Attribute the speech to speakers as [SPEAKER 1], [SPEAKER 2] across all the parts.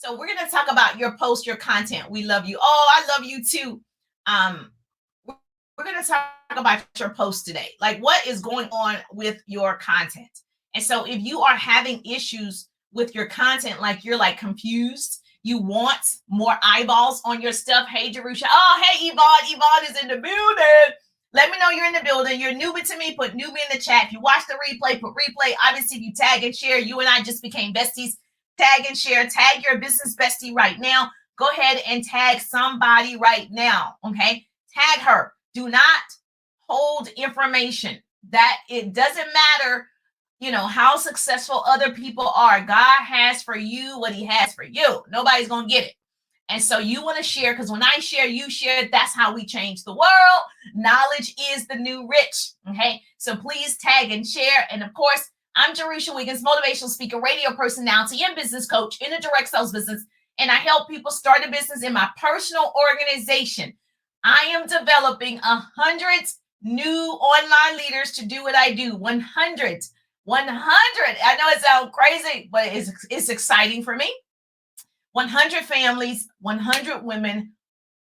[SPEAKER 1] So we're going to talk about your post, your content. We love you. Oh, I love you too. We're going to talk about your post today. Like, what is going on with your content? And so if you are having issues with your content, like you're like confused, you want more eyeballs on your stuff. Hey, Jerusha. Oh, hey, Yvonne. Yvonne is in the building. Let me know you're in the building. You're newbie to me. Put newbie in the chat. If you watch the replay, put replay. Obviously, if you tag and share, you and I just became besties. Tag and share. Tag your business bestie right now. Go ahead and tag somebody right now. Okay? Tag her. Do not hold information that it doesn't matter, how successful other people are. God has for you what he has for you. Nobody's going to get it. And so you want to share, because when I share, you share. That's how we change the world. Knowledge is the new rich. Okay. So please tag and share. And of course, I'm Jerusha Wiggins, motivational speaker, radio personality, and business coach in the direct sales business. And I help people start a business in my personal organization. I am developing 100 new online leaders to do what I do. 100. I know it sounds crazy, but it's exciting for me. 100 families, 100 women,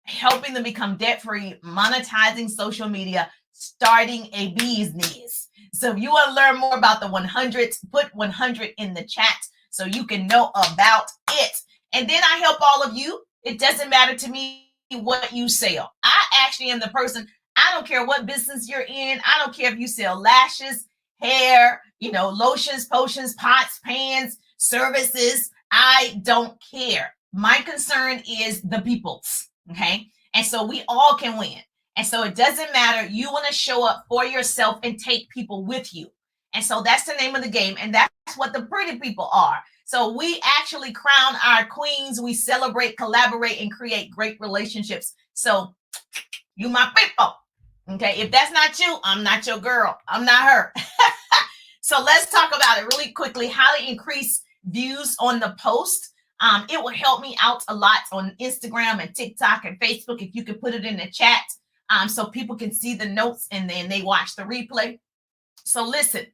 [SPEAKER 1] helping them become debt-free, monetizing social media, starting a business. So if you want to learn more about the 100, put 100 in the chat so you can know about it. And then I help all of you. It doesn't matter to me what you sell. I actually am the person. I don't care what business you're in. I don't care if you sell lashes, hair, lotions, potions, pots, pans, services. I don't care. My concern is the people's, okay? And so we all can win. And so it doesn't matter. You want to show up for yourself and take people with you. And so that's the name of the game. And that's what the pretty people are. So we actually crown our queens. We celebrate, collaborate, and create great relationships. So you my people, okay? If that's not you, I'm not your girl. I'm not her. So let's talk about it really quickly, how to increase views on the post. It will help me out a lot on Instagram and TikTok and Facebook if you can put it in the chat so people can see the notes and then they watch the replay. So listen,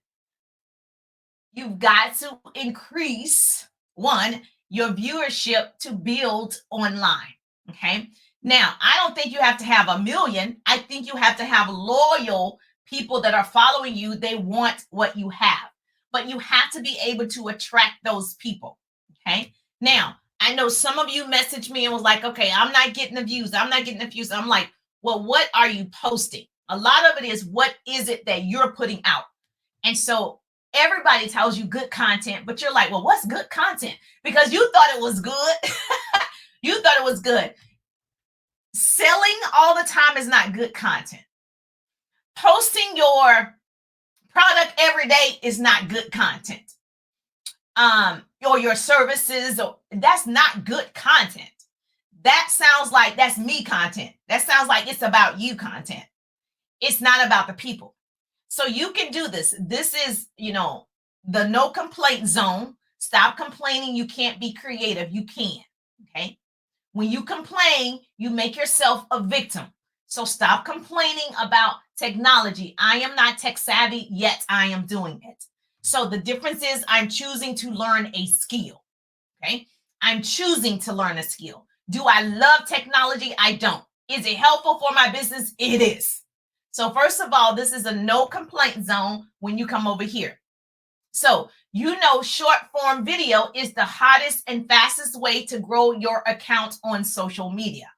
[SPEAKER 1] you've got to increase, one, your viewership to build online, okay? Now, I don't think you have to have 1 million. I think you have to have loyal people that are following you. They want what you have. But you have to be able to attract those people, okay? Now, I know some of you messaged me and was like, okay, I'm not getting the views. I'm like, well, what are you posting? A lot of it is, what is it that you're putting out? And so everybody tells you good content, but you're like, well, what's good content? Because you thought it was good. You thought it was good. Selling all the time is not good content. Posting your product every day is not good content. Or your services, that's not good content. That sounds like that's me content. That sounds like it's about you content. It's not about the people. So you can do this. This is, the no complaint zone. Stop complaining. You can't be creative. You can. Okay. When you complain, you make yourself a victim. So stop complaining about technology. I am not tech savvy, yet I am doing it. So the difference is I'm choosing to learn a skill. Okay. I'm choosing to learn a skill. Do I love technology? I don't. Is it helpful for my business? It is. So first of all, this is a no complaint zone when you come over here. So, short form video is the hottest and fastest way to grow your account on social media.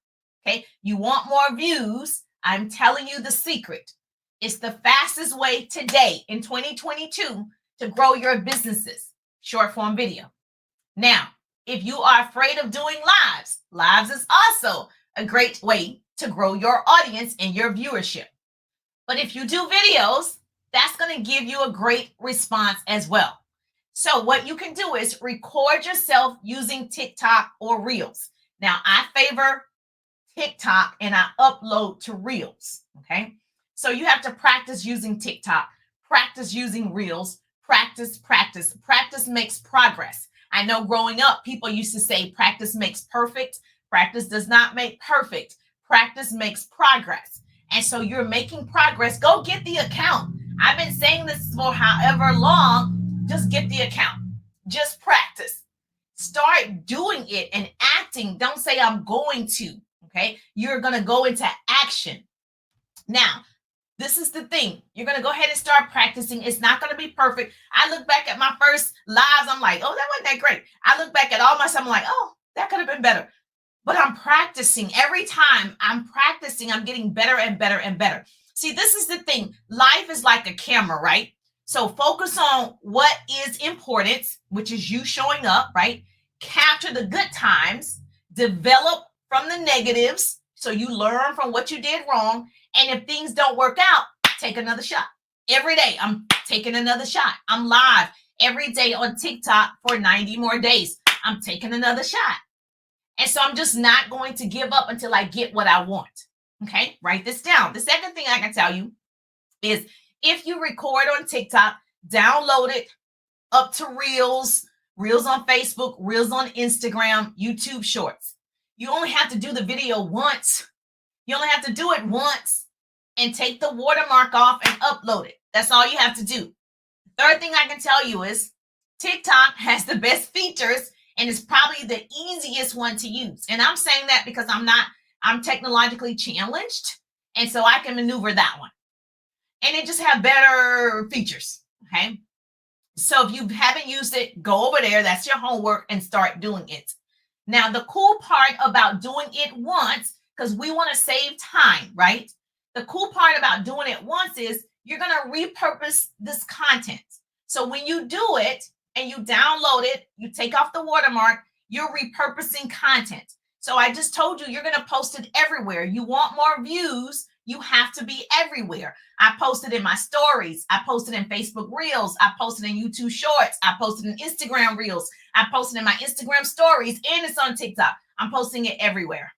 [SPEAKER 1] Okay. You want more views? I'm telling you the secret. It's the fastest way today in 2022 to grow your businesses. Short form video. Now, if you are afraid of doing lives is also a great way to grow your audience and your viewership. But if you do videos, that's going to give you a great response as well. So what you can do is record yourself using TikTok or Reels. Now, I favor TikTok and I upload to Reels, okay? So you have to practice using TikTok, practice using Reels, practice. Practice makes progress. I know growing up, people used to say practice makes perfect. Practice does not make perfect. Practice makes progress. And so you're making progress. Go get the account. I've been saying this for however long. Just get the account. Just practice. Start doing it and acting. Don't say I'm going to. Okay. You're going to go into action. Now, this is the thing. You're going to go ahead and start practicing. It's not going to be perfect. I look back at my first lives. I'm like, oh, that wasn't that great. I look back at all my stuff. I'm like, oh, that could have been better. But I'm practicing. Every time I'm practicing, I'm getting better and better and better. See, this is the thing. Life is like a camera, right? So focus on what is important, which is you showing up, right? Capture the good times, develop from the negatives. So you learn from what you did wrong. And if things don't work out, take another shot. Every day, I'm taking another shot. I'm live every day on TikTok for 90 more days. I'm taking another shot. And so I'm just not going to give up until I get what I want. Okay, write this down. The second thing I can tell you is if you record on TikTok, download it up to Reels, Reels on Facebook, Reels on Instagram, YouTube Shorts. You only have to do the video once. You only have to do it once and take the watermark off and upload it. That's all you have to do. Third thing I can tell you is TikTok has the best features and it's probably the easiest one to use. And I'm saying that because I'm technologically challenged. And so I can maneuver that one. And it just have better features. Okay. So if you haven't used it, go over there. That's your homework and start doing it. Now, the cool part about doing it once, because we want to save time, right? The cool part about doing it once is you're going to repurpose this content. So when you do it and you download it, you take off the watermark, you're repurposing content. So I just told you, you're going to post it everywhere. You want more views, you have to be everywhere. I posted in my stories. I posted in Facebook Reels. I posted in YouTube Shorts. I posted in Instagram Reels. I posted in my Instagram stories, and it's on TikTok. I'm posting it everywhere.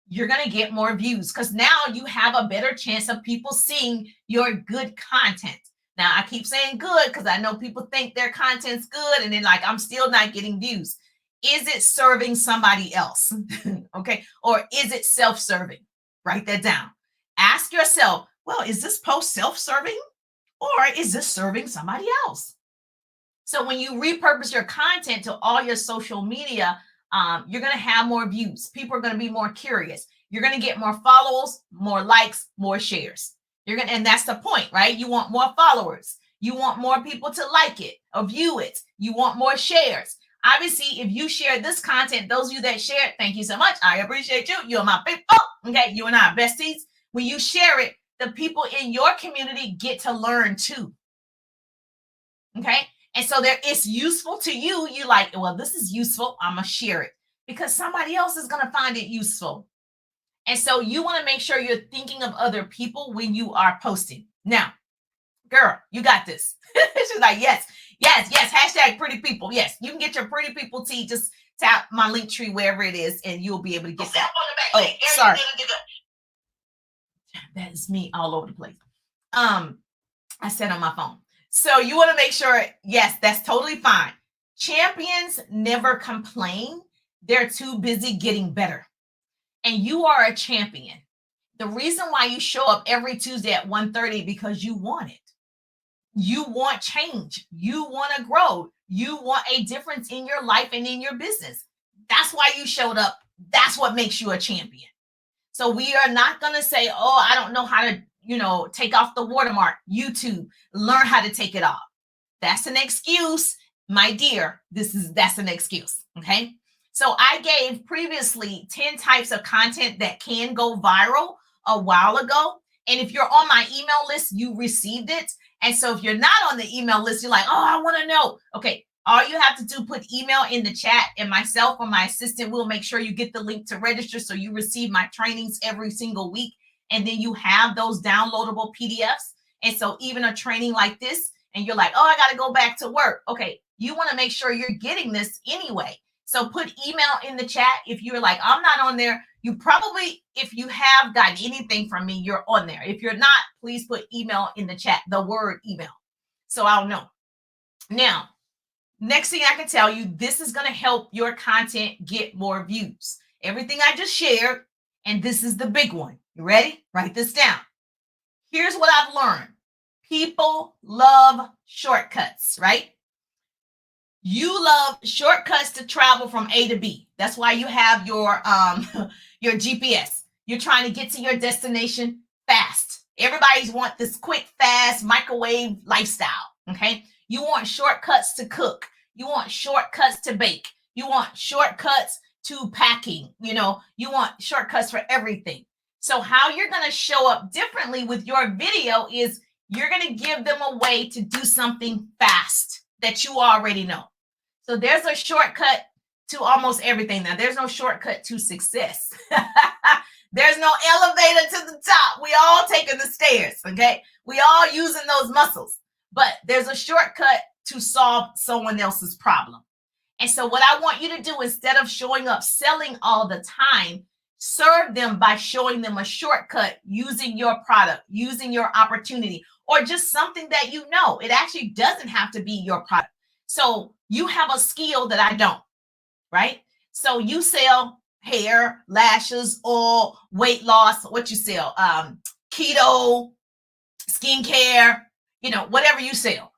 [SPEAKER 1] You're going to get more views because now you have a better chance of people seeing your good content. Now, I keep saying good because I know people think their content's good and then like, I'm still not getting views. Is it serving somebody else? Okay. Or is it self-serving? Write that down. Ask yourself, well, is this post self-serving or is this serving somebody else? So when you repurpose your content to all your social media, you're going to have more views. People are going to be more curious. You're going to get more follows, more likes, more shares. And that's the point, right? You want more followers. You want more people to like it or view it. You want more shares. Obviously, if you share this content, those of you that share it, thank you so much. I appreciate you. You're my people. Okay, you and I are besties. When you share it, the people in your community get to learn too. Okay, and so it's useful to you. You like, well, this is useful. I'm going to share it because somebody else is going to find it useful. And so you want to make sure you're thinking of other people when you are posting. Now, girl, you got this. She's like, yes. Hashtag pretty people. Yes, you can get your pretty people tea. Just tap my link tree wherever it is, and you'll be able to get that. Oh, sorry. That is me all over the place. I said on my phone. So you want to make sure, yes, that's totally fine. Champions never complain. They're too busy getting better. And you are a champion. The reason why you show up every Tuesday at 1:30 because you want it. You want change. You want to grow. You want a difference in your life and in your business. That's why you showed up. That's what makes you a champion. So we are not going to say, oh, I don't know how to, take off the watermark. YouTube, learn how to take it off. That's an excuse, my dear. That's an excuse. Okay. So I gave previously 10 types of content that can go viral a while ago. And if you're on my email list, you received it. And so if you're not on the email list, you're like, oh, I want to know. Okay. All you have to do, put email in the chat, and myself or my assistant will make sure you get the link to register so you receive my trainings every single week. And then you have those downloadable PDFs. And so even a training like this, and you're like, oh, I got to go back to work. Okay. You want to make sure you're getting this anyway. So put email in the chat. If you're like, I'm not on there, you probably, if you have gotten anything from me, you're on there. If you're not, please put email in the chat, the word email. So I'll know. Now, next thing I can tell you, this is going to help your content get more views. Everything I just shared, and this is the big one. You ready? Write this down. Here's what I've learned. People love shortcuts, right? You love shortcuts to travel from A to B. That's why you have your your GPS. You're trying to get to your destination fast. Everybody's want this quick, fast microwave lifestyle. Okay. You want shortcuts to cook. You want shortcuts to bake. You want shortcuts to packing. You want shortcuts for everything. So how you're going to show up differently with your video is you're going to give them a way to do something fast that you already know. So there's a shortcut to almost everything. Now, there's no shortcut to success. There's no elevator to the top. We all taking the stairs, okay? We all using those muscles. But there's a shortcut to solve someone else's problem. And so what I want you to do, instead of showing up selling all the time, serve them by showing them a shortcut using your product, using your opportunity, or just something that you know. It actually doesn't have to be your product. So you have a skill that I don't, right? So you sell hair, lashes, oil, weight loss, what you sell, keto, skincare, whatever you sell,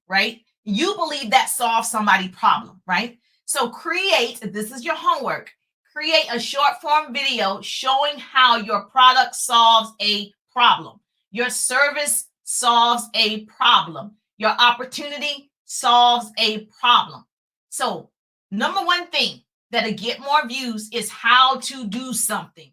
[SPEAKER 1] right? You believe that solves somebody's problem, right? So this is your homework, create a short form video showing how your product solves a problem. Your service solves a problem. Your opportunity solves a problem. So number one thing that'll get more views is how to do something.